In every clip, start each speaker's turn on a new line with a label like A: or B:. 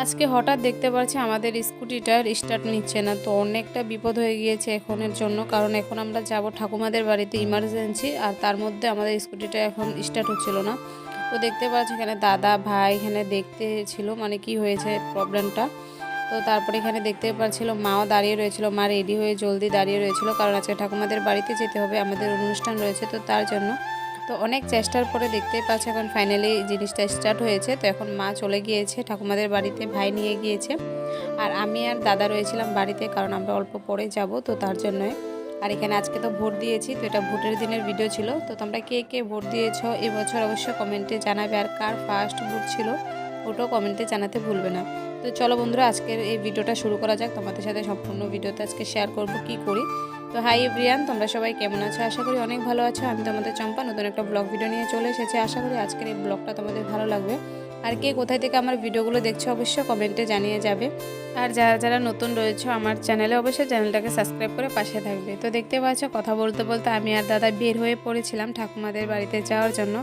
A: আজকে হঠাৎ দেখতে পাচ্ছি আমাদের স্কুটিটার স্টার্ট নিচ্ছে না, তো অনেকটা বিপদ হয়ে গিয়েছে এখনের জন্য। কারণ এখন আমরা যাব ঠাকুমাদের বাড়িতে ইমার্জেন্সি, আর তার মধ্যে আমাদের স্কুটিটা এখন স্টার্ট হচ্ছিল না। তো দেখতে পাচ্ছি এখানে দাদা ভাই এখানে দেখতে ছিল মানে কি হয়েছে প্রবলেমটা। তো তারপরে এখানে দেখতে পাচ্ছিল মাও দাঁড়িয়ে রয়েছিল, মা রেডি হয়ে জলদি দাঁড়িয়ে রয়েছিল, কারণ আজকে ঠাকুমাদের বাড়িতে যেতে হবে, আমাদের অনুষ্ঠান রয়েছে তো তার জন্য। তো অনেক চেষ্টার পরে দেখতেই পাচ্ছি এখন ফাইনালি জিনিসটা স্টার্ট হয়েছে। তো এখন মা চলে গিয়েছে ঠাকুমাদের বাড়িতে, ভাই নিয়ে গিয়েছে, আর আমি আর দাদা রয়েছিলাম বাড়িতে, কারণ আমরা অল্প পরে যাব তো তার জন্যই। আর এখানে আজকে তো ভোট দিয়েছি, তো এটা ভোটের দিনের ভিডিও ছিল। তো তোমরা কে কে ভোট দিয়েছো এবছর অবশ্যই কমেন্টে জানাবে, আর কার ফার্স্ট ভোট ছিল ওটাও কমেন্টে জানাতে ভুলবে না। তো চলো বন্ধুরা, আজকের এই ভিডিওটা শুরু করা যাক। তোমাদের সাথে সম্পূর্ণ ভিডিওতে আজকে শেয়ার করব কি করি। তো হাই এভরিওয়ান, তোমরা সবাই কেমন আছো? আশা করি অনেক ভালো আছো। আমি তোমাদের চম্পা নতুন একটা ব্লগ ভিডিও নিয়ে চলে এসেছি। আশা করি আজকের এই ব্লগটা তোমাদের ভালো লাগবে। আর কে কোথায় থেকে আমার ভিডিওগুলো দেখছো অবশ্যই কমেন্টে জানিয়ে যাবে। আর যারা যারা নতুন রয়েছে আমার চ্যানেলে অবশ্যই চ্যানেলটাকে সাবস্ক্রাইব করে পাশে থাকবে। তো দেখতে পাচ্ছ কথা বলতে বলতে আমি আর দাদা বের হয়ে পড়েছিলাম ঠাকুমাদের বাড়িতে যাওয়ার জন্য।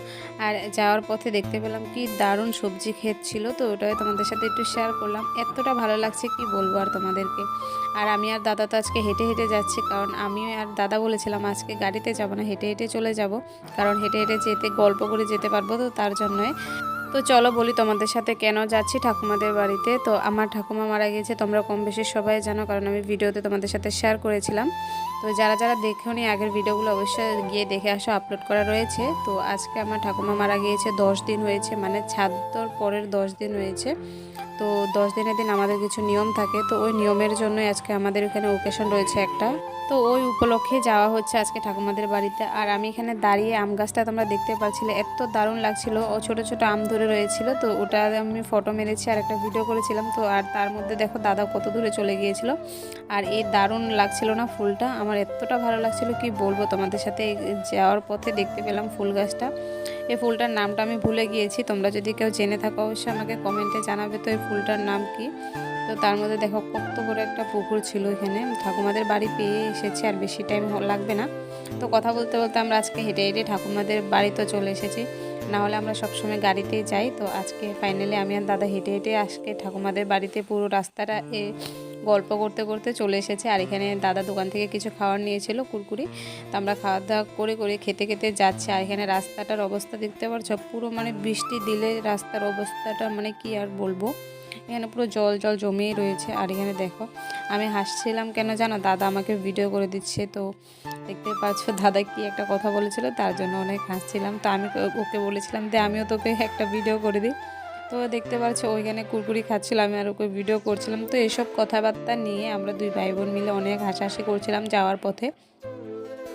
A: আর যাওয়ার পথে দেখতে পেলাম কি দারুণ সবজি ক্ষেত ছিল, তো ওটাই তোমাদের সাথে একটু শেয়ার করলাম। এতটা ভালো লাগছে কি বলবো আর তোমাদেরকে। আর আমি আর দাদা তো আজকে হেঁটে হেঁটে যাচ্ছি, কারণ আমি আর দাদা বলেছিলাম আজকে গাড়িতে যাব না, হেঁটে হেঁটে চলে যাব, কারণ হেঁটে হেঁটে যেতে গল্প করে যেতে পারবো, তো তার জন্যই। তো চলো বলি তোমাদের সাথে কেন যাচ্ছি ঠাকুমাদের বাড়িতে। তো আমার ঠাকুমা মারা গিয়েছে, তোমরা কম বেশি সবাই জানো, কারণ আমি ভিডিওতে তোমাদের সাথে শেয়ার করেছিলাম। তো যারা যারা দেখোনি আগের ভিডিওগুলো অবশ্যই গিয়ে দেখে আসো, আপলোড করা রয়েছে। তো আজকে আমার ঠাকুমা মারা গিয়েছে 10 দিন হয়েছে, মানে ছাদর পরের 10 দিন হয়েছে। তো 10 দিনের দিন আমাদের কিছু নিয়ম থাকে, তো ওই নিয়মের জন্যই আজকে আমাদের এখানে ওকেশন রয়েছে একটা। তো ওই উপলক্ষে যাওয়া হচ্ছে আজকে ঠাকুমাদের বাড়িতে। আর আমি এখানে দাঁড়িয়ে আম গাছটা তোমরা দেখতে পাচ্ছিলে, এত দারুণ লাগছিল, ও ছোট ছোট আম ধরে রয়েছিল, তো ওটা আমি ফটো মেরেছি আর একটা ভিডিও করেছিলাম। তো আর তার মধ্যে দেখো দাদা কত দূরে চলে গিয়েছিল। আর এই দারুণ লাগছিল না ফুলটা, আমার এতটা ভালো লাগছিল কি বলবো তোমাদের সাথে। যাওয়ার পথে দেখতে পেলাম ফুল গাছটা, এই ফুলটার নামটা আমি ভুলে গিয়েছি, তোমরা যদি কেউ জেনে থাকো অবশ্যই আমাকে কমেন্টে জানাবে তো এই ফুলটার নাম কি। তো তার মধ্যে দেখো কত বড় একটা পুকুর ছিল এখানে। ঠাকুমাদের বাড়ি পেয়ে এসেছি, আর বেশি টাইম লাগবে না। তো কথা বলতে বলতে আমরা আজকে হেঁটে হেঁটে ঠাকুমাদের বাড়িতে চলে এসেছি, না হলে আমরা সবসময় গাড়িতেই যাই। তো আজকে ফাইনালি আমি আর দাদা হেঁটে হেঁটে আজকে ঠাকুমাদের বাড়িতে পুরো রাস্তাটা গল্প করতে করতে চলে এসেছে। আর এখানে দাদা দোকান থেকে কিছু খাবার নিয়েছিল কুরকুরি, তো আমরা খাওয়া দাওয়া করে করে খেতে খেতে যাচ্ছি। আর এখানে রাস্তাটার অবস্থা দেখতে পাচ্ছ, পুরো মানে বৃষ্টি দিলে রাস্তার অবস্থাটা মানে কি আর বলবো, এখানে পুরো জল জল জমিয়ে রয়েছে। আর এখানে দেখো আমি হাসছিলাম কেন জানো, দাদা আমাকে ভিডিও করে দিচ্ছে। তো দেখতে পাচ্ছ দাদা কি একটা কথা বলেছিল, তার জন্য অনেক হাসছিলাম। তো আমি ওকে বলেছিলাম যে আমিও তোকে একটা ভিডিও করে দিই। তো দেখতে পাচ্ছ ওইখানে কুরকুরি খাচ্ছিলাম, আমি আর ওকে ভিডিও করছিলাম। তো এসব কথাবার্তা নিয়ে আমরা দুই ভাই বোন মিলে অনেক হাসাহাসি করছিলাম যাওয়ার পথে।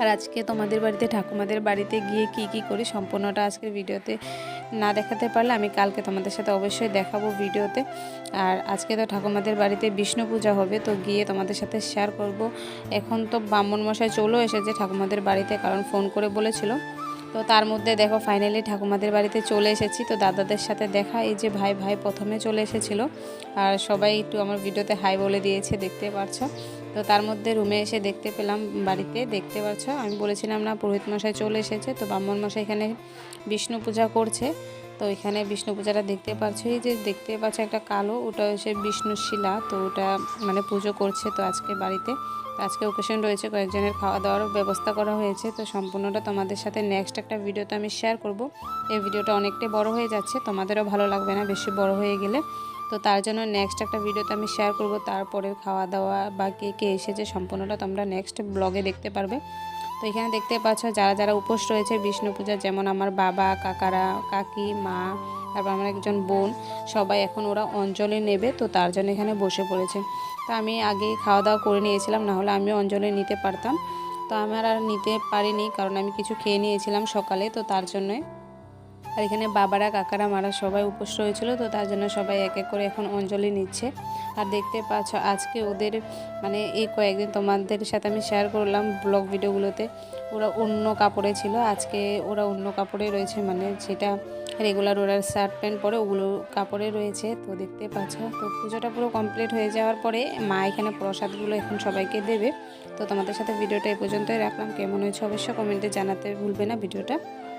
A: আর আজকে তোমাদের বাড়িতে ঠাকুমাদের বাড়িতে গিয়ে কি কি করি সম্পূর্ণটা আজকের ভিডিওতে না দেখাতে পারলে আমি কালকে তোমাদের সাথে অবশ্যই দেখাবো ভিডিওতে। আর আজকে তো ঠাকুমাদের বাড়িতে বিষ্ণু পূজা হবে, তো গিয়ে তোমাদের সাথে শেয়ার করব। এখন তো ব্রাহ্মণ মশাই চলেও এসেছে ঠাকুমাদের বাড়িতে, কারণ ফোন করে বলেছিল। তো তার মধ্যে দেখো ফাইনালি ঠাকুমাদের বাড়িতে চলে এসেছি। তো দাদাদের সাথে দেখা, এই যে ভাই ভাই প্রথমে চলে এসেছিলো, আর সবাই একটু আমার ভিডিওতে হাই বলে দিয়েছে দেখতে পাচ্ছ। তো তার মধ্যে রুমে এসে দেখতে পেলাম বাড়িতে, দেখতে পাচ্ছ আমি বলেছিলাম না পুরোহিত মশাই চলে এসেছে। তো ব্রাহ্মণ মশাই এখানে বিষ্ণু পূজা করছে। তো এখানে বিষ্ণু পূজাটা দেখতে পাচ্ছ, এই যে দেখতে পাচ্ছ একটা কালো, ওটা হচ্ছে বিষ্ণুর শিলা, তো ওটা মানে পুজো করছে তো আজকে বাড়িতে। তো আজকে ওকেশন রয়েছে, কয়েকজনের খাওয়া দাওয়ারও ব্যবস্থা করা হয়েছে। তো সম্পূর্ণটা তোমাদের সাথে নেক্সট একটা ভিডিওতে আমি শেয়ার করব। এই ভিডিওটা অনেকটাই বড় হয়ে যাচ্ছে, তোমাদেরও ভালো লাগবে না বেশি বড় হয়ে গেলে। তো তার জন্য নেক্সট একটা ভিডিওতে আমি শেয়ার করব, তারপরে খাওয়া দাওয়া বা কে কে এসেছে সম্পূর্ণটা তোমরা নেক্সট ব্লগে দেখতে পারবে। তো এখানে দেখতে পাচ্ছ যারা যারা উপোস রয়েছে বিষ্ণু পূজা, যেমন আমার বাবা, কাকারা, কাকি, মা, তারপর আমার একজন বোন, সবাই এখন ওরা অঞ্জলি নেবে, তো তার জন্য এখানে বসে পড়েছে। তো আমি আগেই খাওয়া দাওয়া করে নিয়েছিলাম, না হলে আমিও অঞ্জলি নিতে পারতাম। তো আমার আর নিতে পারিনি, কারণ আমি কিছু খেয়ে নিয়েছিলাম সকালে, তো তার জন্যই। আর এখানে বাবারা, কাকারা, মারা সবাই উপোস রয়েছিল, তো তার জন্য সবাই এক এক করে এখন অঞ্জলি নিচ্ছে। আর দেখতে পাচ্ছ আজকে ওদের মানে এই কয়েকদিন তোমাদের সাথে আমি শেয়ার করলাম ব্লগ ভিডিওগুলোতে, ওরা অন্য কাপড়ে ছিল, আজকে ওরা অন্য কাপড়ে রয়েছে, মানে যেটা রেগুলার ওরা শার্ট প্যান্ট পরে ওগুলো কাপড়ে রয়েছে। তো দেখতে পাচ্ছ তো পুজোটা পুরো কমপ্লিট হয়ে যাওয়ার পরে মা এখানে প্রসাদগুলো এখন সবাইকে দেবে। তো তোমাদের সাথে ভিডিওটা এই পর্যন্তই রাখলাম, কেমন হয়েছে অবশ্যই কমেন্টে জানাতে ভুলবে না ভিডিওটা।